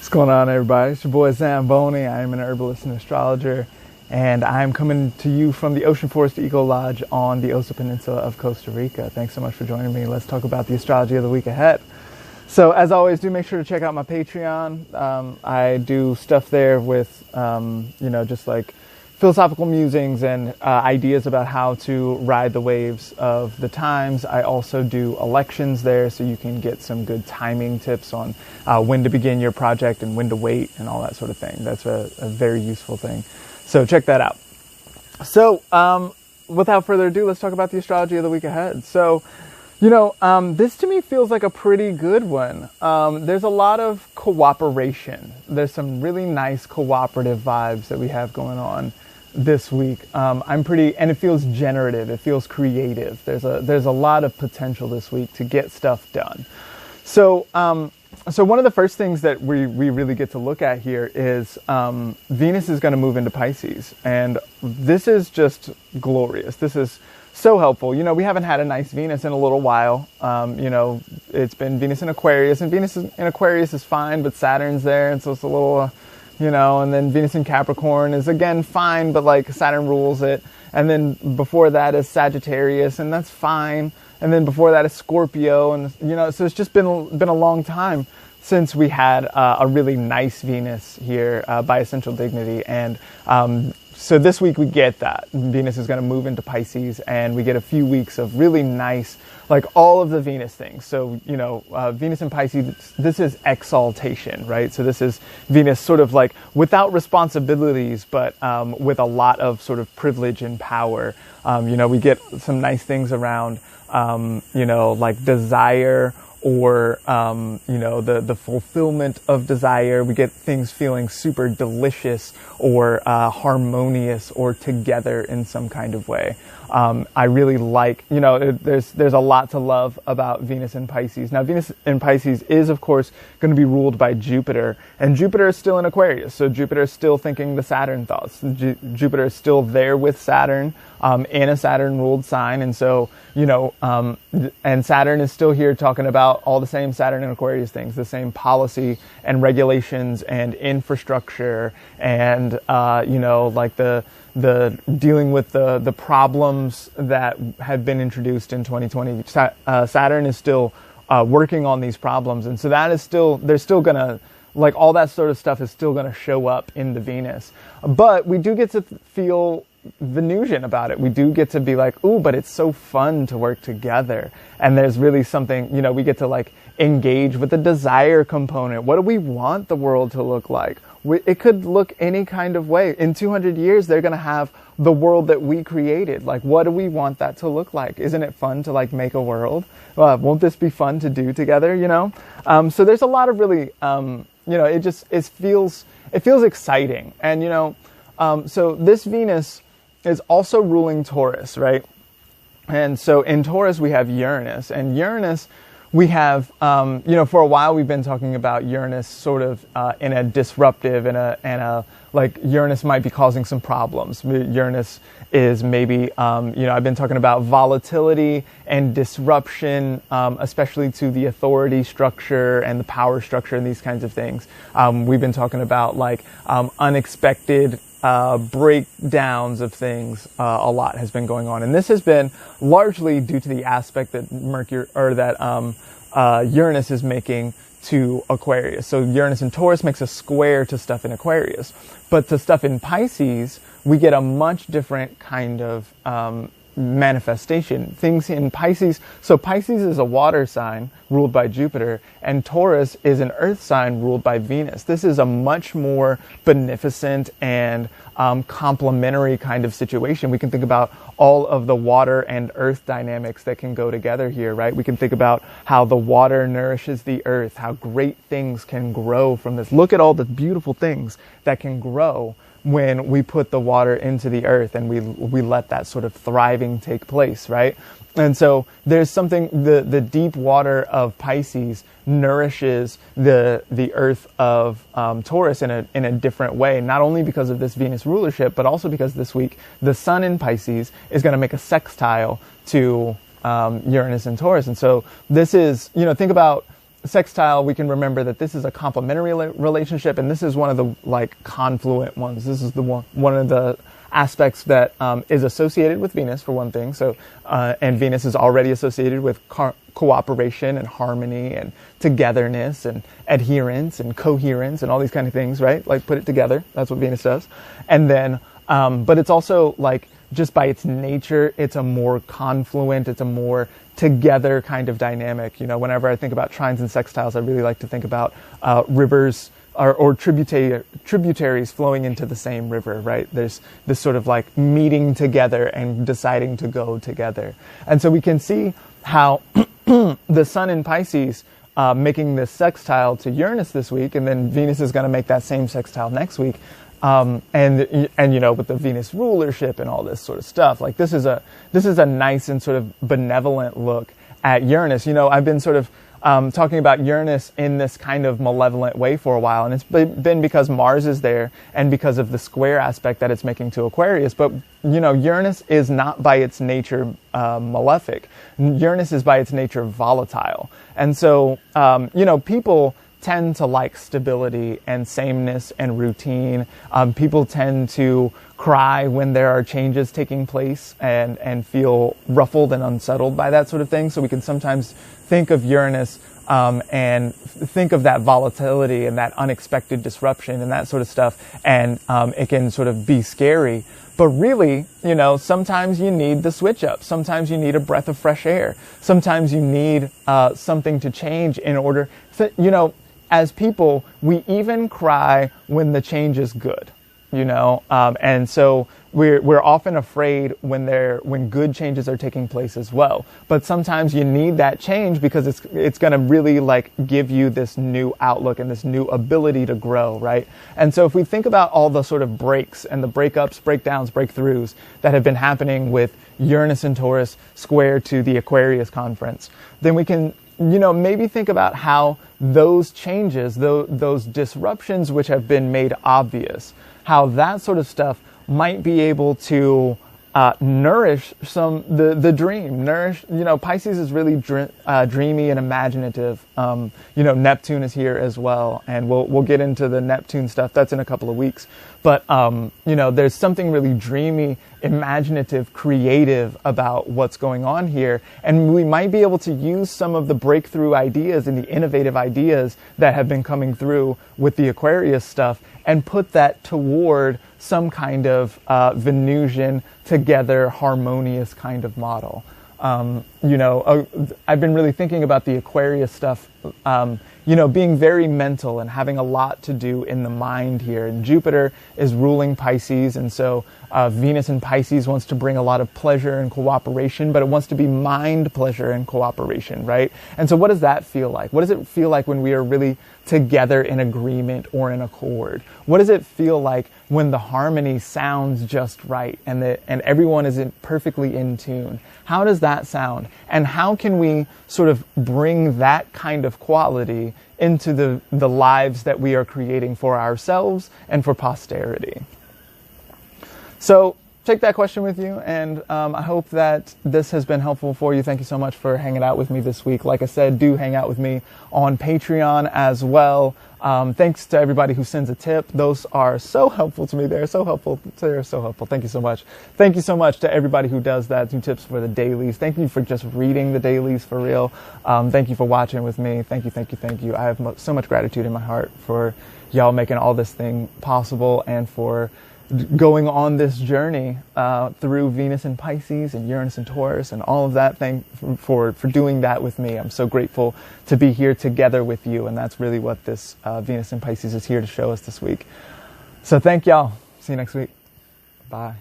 What's going on, everybody? It's your boy Zamboni. I am an herbalist and astrologer, and I'm coming to you from the Ocean Forest Eco Lodge on the Osa Peninsula of Costa Rica. Thanks so much for joining me. Let's talk about the astrology of the week ahead. So, as always, do make sure to check out my Patreon. I do stuff there with, just like philosophical musings and ideas about how to ride the waves of the times. I also do elections there, so you can get some good timing tips on when to begin your project and when to wait and all that sort of thing. That's a very useful thing. So check that out. So without further ado, let's talk about the astrology of the week ahead. So, this to me feels like a pretty good one. There's a lot of cooperation. There's some really nice cooperative vibes that we have going on this week. And it feels generative. It feels creative. There's a lot of potential this week to get stuff done. So one of the first things that we really get to look at here is Venus is going to move into Pisces, and this is just glorious. This is so helpful. We haven't had a nice Venus in a little while. It's been Venus in Aquarius, and Venus in Aquarius is fine, but Saturn's there, and so it's a little, and then Venus in Capricorn is again fine, but like Saturn rules it. And then before that is Sagittarius, and that's fine. And then before that is Scorpio, and so it's just been a long time since we had a really nice Venus here by Essential Dignity, and so this week we get that Venus is going to move into Pisces, and we get a few weeks of really nice, like all of the Venus things. So Venus in Pisces, this is exaltation, right? So this is Venus sort of like without responsibilities, but with a lot of sort of privilege and power. We get some nice things around, like desire, or the fulfillment of desire. We get things feeling super delicious or harmonious or together in some kind of way. I really like, there's a lot to love about Venus in Pisces. Now, Venus in Pisces is, of course, going to be ruled by Jupiter, and Jupiter is still in Aquarius, so Jupiter is still thinking the Saturn thoughts. Jupiter is still there with Saturn in a Saturn-ruled sign, and so, and Saturn is still here talking about all the same Saturn and Aquarius things, the same policy and regulations and infrastructure and, like the dealing with the problems that have been introduced in 2020. Saturn is still working on these problems, and so they're still gonna, like, all that sort of stuff is still gonna show up in the Venus. But we do get to feel Venusian about it. We do get to be like, ooh, but it's so fun to work together. And there's really something, we get to like engage with the desire component. What do we want the world to look like? It could look any kind of way. In 200 years, they're going to have the world that we created. Like, what do we want that to look like? Isn't it fun to like make a world? Won't this be fun to do together, So there's a lot of really, it feels exciting. And, so this Venus is also ruling Taurus, right? And so in Taurus, we have Uranus. And Uranus, we have, for a while we've been talking about Uranus sort of in a disruptive and a like Uranus might be causing some problems. Uranus is maybe, I've been talking about volatility and disruption, especially to the authority structure and the power structure and these kinds of things. We've been talking about like unexpected breakdowns of things. A lot has been going on, and this has been largely due to the aspect that Uranus is making to Aquarius. So Uranus in Taurus makes a square to stuff in Aquarius, but to stuff in Pisces, we get a much different kind of manifestation. Things in Pisces. So Pisces is a water sign ruled by Jupiter, and Taurus is an earth sign ruled by Venus. This is a much more beneficent and complementary kind of situation. We can think about all of the water and earth dynamics that can go together here, right? We can think about how the water nourishes the earth, how great things can grow from this. Look at all the beautiful things that can grow when we put the water into the earth and we let that sort of thriving take place, right? And so there's something, the deep water of Pisces nourishes the earth of Taurus in a different way, not only because of this Venus rulership, but also because this week the sun in Pisces is going to make a sextile to Uranus and Taurus. And so this is, think about sextile, we can remember that this is a complementary relationship, and this is one of the like confluent ones. This is the one of the aspects that is associated with Venus, for one thing. So, and Venus is already associated with cooperation and harmony and togetherness and adherence and coherence and all these kind of things, right? Like put it together. That's what Venus does. And then, but it's also like, just by its nature, it's a more confluent, it's a more together kind of dynamic. You know, whenever I think about trines and sextiles, I really like to think about rivers or tributaries flowing into the same river, right? There's this sort of like meeting together and deciding to go together. And so we can see how the sun in Pisces making this sextile to Uranus this week, and then Venus is going to make that same sextile next week. And you know, with the Venus rulership and all this sort of stuff, like this is a nice and sort of benevolent look at Uranus. You know, I've been sort of talking about Uranus in this kind of malevolent way for a while, and it's been because Mars is there and because of the square aspect that it's making to Aquarius. But you know, Uranus is not by its nature malefic. Uranus is by its nature volatile, and so you know, people tend to like stability and sameness and routine. People tend to cry when there are changes taking place and feel ruffled and unsettled by that sort of thing. So we can sometimes think of Uranus and think of that volatility and that unexpected disruption and that sort of stuff, and it can sort of be scary. But really, you know, sometimes you need the switch up. Sometimes you need a breath of fresh air. Sometimes you need something to change in order to, you know, as people, we even cry when the change is good, you know, and so we're often afraid when good changes are taking place as well. But sometimes you need that change because it's going to really like give you this new outlook and this new ability to grow, right? And so if we think about all the sort of breaks and the breakups, breakdowns, breakthroughs that have been happening with Uranus and Taurus square to the Aquarius conference, then we can, you know, maybe think about how those changes, those disruptions which have been made obvious, how that sort of stuff might be able to nourish the dream. Nourish, you know, Pisces is really dreamy and imaginative. You know, Neptune is here as well, and we'll get into the Neptune stuff. That's in a couple of weeks. But you know, there's something really dreamy, imaginative, creative about what's going on here, and we might be able to use some of the breakthrough ideas and the innovative ideas that have been coming through with the Aquarius stuff and put that toward some kind of Venusian, together, harmonious kind of model. You know, I've been really thinking about the Aquarius stuff, you know, being very mental and having a lot to do in the mind here. And Jupiter is ruling Pisces, and so Venus in Pisces wants to bring a lot of pleasure and cooperation, but it wants to be mind pleasure and cooperation, right? And so what does that feel like? What does it feel like when we are really together in agreement or in accord? What does it feel like when the harmony sounds just right and everyone is perfectly in tune? How does that sound? And how can we sort of bring that kind of quality into the lives that we are creating for ourselves and for posterity? So take that question with you, and I hope that this has been helpful for you. Thank you so much for hanging out with me this week. Like I said, do hang out with me on Patreon as well. Thanks to everybody who sends a tip. Those are so helpful to me. They're so helpful. They're so helpful. Thank you so much. Thank you so much to everybody who does that, who tips for the dailies. Thank you for just reading the dailies for real. Thank you for watching with me. Thank you, thank you, thank you. I have so much gratitude in my heart for y'all making all this thing possible and for going on this journey through Venus and Pisces and Uranus and Taurus and all of that thing, for doing that with me. I'm so grateful to be here together with you, and that's really what this Venus and Pisces is here to show us this week. So thank y'all. See you next week. Bye.